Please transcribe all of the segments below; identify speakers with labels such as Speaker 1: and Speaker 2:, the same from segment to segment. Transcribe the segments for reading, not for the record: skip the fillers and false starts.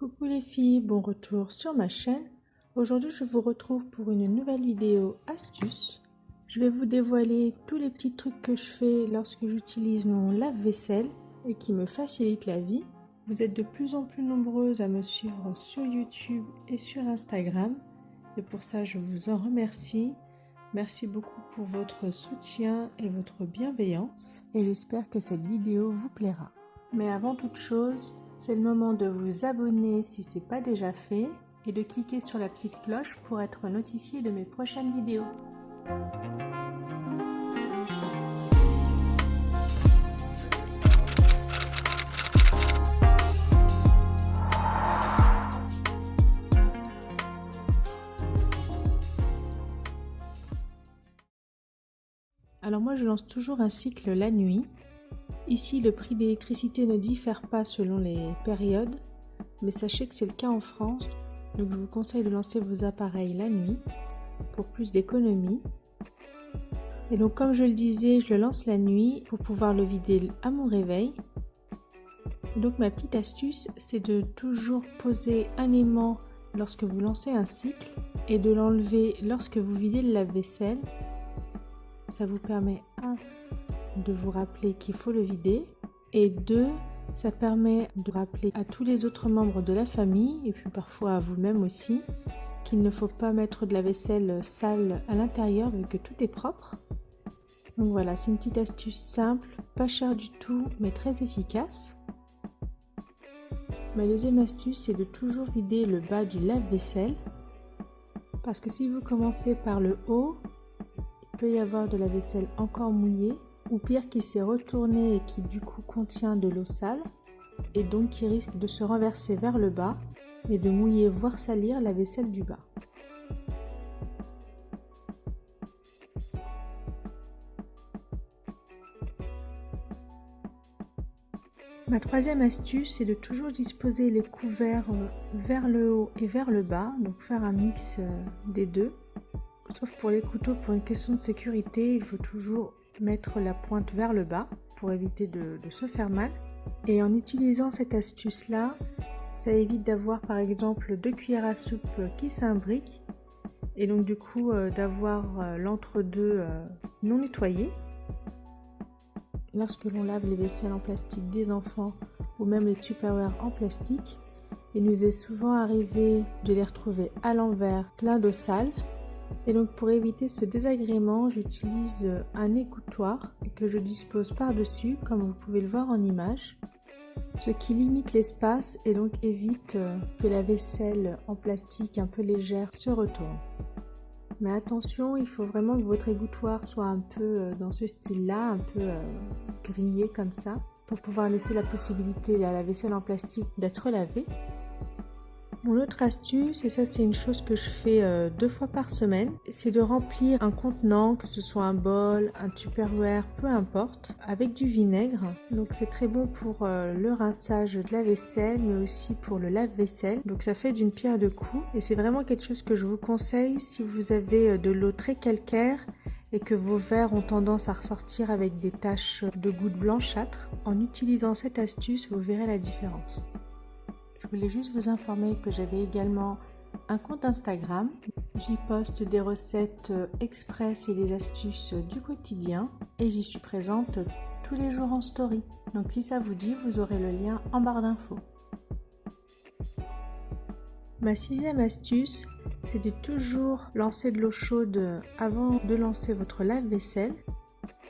Speaker 1: Coucou les filles, bon retour sur ma chaîne. Aujourd'hui je vous retrouve pour une nouvelle vidéo astuce. Je vais vous dévoiler tous les petits trucs que je fais lorsque j'utilise mon lave-vaisselle et qui me facilitent la vie. Vous êtes de plus en plus nombreuses à me suivre sur YouTube et sur Instagram et pour ça je vous en remercie. Merci beaucoup pour votre soutien et votre bienveillance et j'espère que cette vidéo vous plaira. Mais avant toute chose, c'est le moment de vous abonner si ce n'est pas déjà fait et de cliquer sur la petite cloche pour être notifié de mes prochaines vidéos. Alors moi je lance toujours un cycle la nuit. Ici le prix d'électricité ne diffère pas selon les périodes, mais sachez que c'est le cas en France, donc je vous conseille de lancer vos appareils la nuit pour plus d'économie. Et donc comme je le disais, je le lance la nuit pour pouvoir le vider à mon réveil. Et donc ma petite astuce, c'est de toujours poser un aimant lorsque vous lancez un cycle et de l'enlever lorsque vous videz le lave-vaisselle. Ça vous permet de vous rappeler qu'il faut le vider et 2, ça permet de rappeler à tous les autres membres de la famille et puis parfois à vous-même aussi qu'il ne faut pas mettre de la vaisselle sale à l'intérieur vu que tout est propre. Donc voilà, c'est une petite astuce simple, pas chère du tout mais très efficace. Ma deuxième astuce, c'est de toujours vider le bas du lave-vaisselle parce que si vous commencez par le haut, il peut y avoir de la vaisselle encore mouillée ou pire qui s'est retourné et qui du coup contient de l'eau sale et donc qui risque de se renverser vers le bas et de mouiller voire salir la vaisselle du bas. Ma troisième astuce, c'est de toujours disposer les couverts vers le haut et vers le bas, donc faire un mix des deux. Sauf pour les couteaux, pour une question de sécurité, il faut toujours mettre la pointe vers le bas pour éviter de se faire mal. Et en utilisant cette astuce-là, ça évite d'avoir par exemple 2 cuillères à soupe qui s'imbriquent et donc du coup d'avoir l'entre-deux non nettoyé. Lorsque l'on lave les vaisselles en plastique des enfants ou même les Tupperware en plastique, il nous est souvent arrivé de les retrouver à l'envers plein d'eau sale. Et donc pour éviter ce désagrément, j'utilise un égouttoir que je dispose par-dessus, comme vous pouvez le voir en image, ce qui limite l'espace et donc évite que la vaisselle en plastique un peu légère se retourne. Mais attention, il faut vraiment que votre égouttoir soit un peu dans ce style-là, un peu grillé comme ça, pour pouvoir laisser la possibilité à la vaisselle en plastique d'être lavée. Mon autre astuce, et ça c'est une chose que je fais 2 fois par semaine, c'est de remplir un contenant, que ce soit un bol, un Tupperware, peu importe, avec du vinaigre. Donc c'est très bon pour le rinçage de la vaisselle, mais aussi pour le lave-vaisselle. Donc ça fait d'une pierre deux coups et c'est vraiment quelque chose que je vous conseille si vous avez de l'eau très calcaire et que vos verres ont tendance à ressortir avec des taches de gouttes blanchâtres. En utilisant cette astuce, vous verrez la différence. Je voulais juste vous informer que j'avais également un compte Instagram. J'y poste des recettes express et des astuces du quotidien et j'y suis présente tous les jours en story. Donc si ça vous dit, vous aurez le lien en barre d'infos. Ma 6e astuce, c'est de toujours lancer de l'eau chaude avant de lancer votre lave-vaisselle.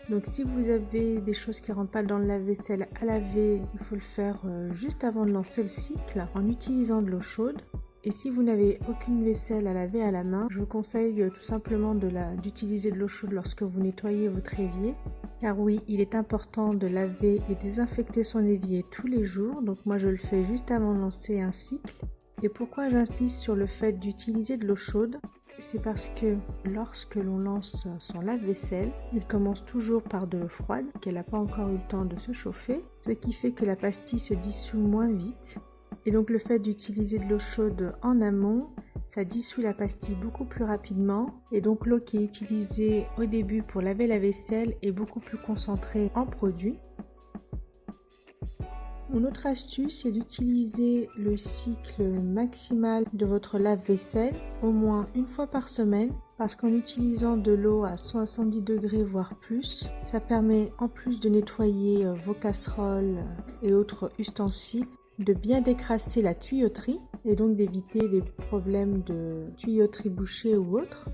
Speaker 1: Donc si vous avez des choses qui ne rentrent pas dans le lave-vaisselle à laver, il faut le faire juste avant de lancer le cycle en utilisant de l'eau chaude. Et si vous n'avez aucune vaisselle à laver à la main, je vous conseille tout simplement d'utiliser de l'eau chaude lorsque vous nettoyez votre évier. Car oui, il est important de laver et désinfecter son évier tous les jours. Donc moi je le fais juste avant de lancer un cycle. Et pourquoi j'insiste sur le fait d'utiliser de l'eau chaude ? C'est parce que lorsque l'on lance son lave-vaisselle, il commence toujours par de l'eau froide, qu'elle n'a pas encore eu le temps de se chauffer, ce qui fait que la pastille se dissout moins vite. Et donc le fait d'utiliser de l'eau chaude en amont, ça dissout la pastille beaucoup plus rapidement. Et donc l'eau qui est utilisée au début pour laver la vaisselle est beaucoup plus concentrée en produit. Une autre astuce est d'utiliser le cycle maximal de votre lave-vaisselle au moins une fois par semaine parce qu'en utilisant de l'eau à 70 degrés voire plus, ça permet en plus de nettoyer vos casseroles et autres ustensiles, de bien décrasser la tuyauterie et donc d'éviter des problèmes de tuyauterie bouchée ou autre.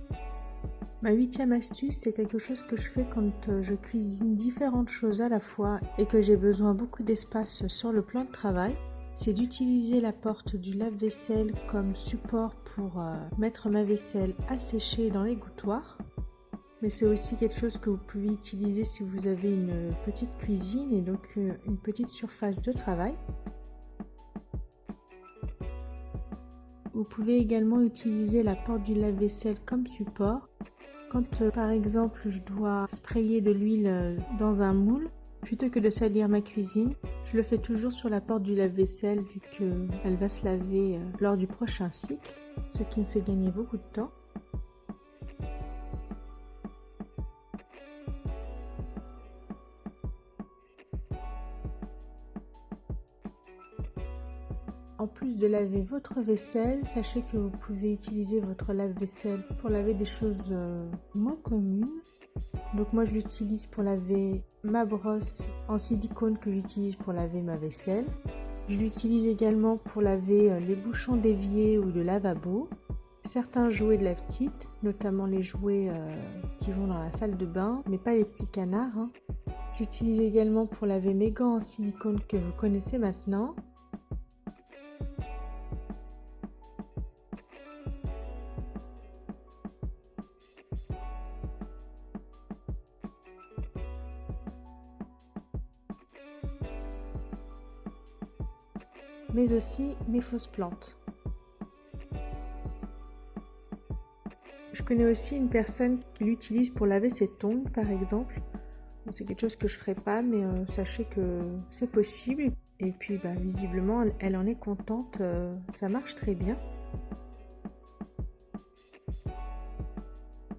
Speaker 1: Ma 8e astuce, c'est quelque chose que je fais quand je cuisine différentes choses à la fois et que j'ai besoin beaucoup d'espace sur le plan de travail. C'est d'utiliser la porte du lave-vaisselle comme support pour mettre ma vaisselle à sécher dans l'égouttoir. Mais c'est aussi quelque chose que vous pouvez utiliser si vous avez une petite cuisine et donc une petite surface de travail. Vous pouvez également utiliser la porte du lave-vaisselle comme support. Quand par exemple je dois sprayer de l'huile dans un moule, plutôt que de salir ma cuisine, je le fais toujours sur la porte du lave-vaisselle vu qu'elle va se laver lors du prochain cycle, ce qui me fait gagner beaucoup de temps. En plus de laver votre vaisselle, sachez que vous pouvez utiliser votre lave-vaisselle pour laver des choses moins communes. Donc moi je l'utilise pour laver ma brosse en silicone que j'utilise pour laver ma vaisselle. Je l'utilise également pour laver les bouchons d'évier ou de lavabo. Certains jouets de lave-tite, notamment les jouets qui vont dans la salle de bain, mais pas les petits canards. J'utilise également pour laver mes gants en silicone que vous connaissez maintenant. Mais aussi mes fausses plantes. Je connais aussi une personne qui l'utilise pour laver ses tongs par exemple. C'est quelque chose que je ferai pas, mais sachez que c'est possible. Et puis visiblement elle en est contente, ça marche très bien.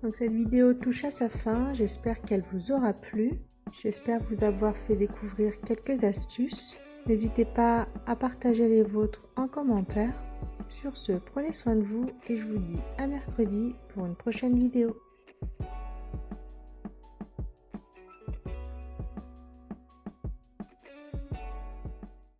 Speaker 1: Donc cette vidéo touche à sa fin, j'espère qu'elle vous aura plu. J'espère vous avoir fait découvrir quelques astuces. N'hésitez pas à partager les vôtres en commentaire. Sur ce, prenez soin de vous et je vous dis à mercredi pour une prochaine vidéo.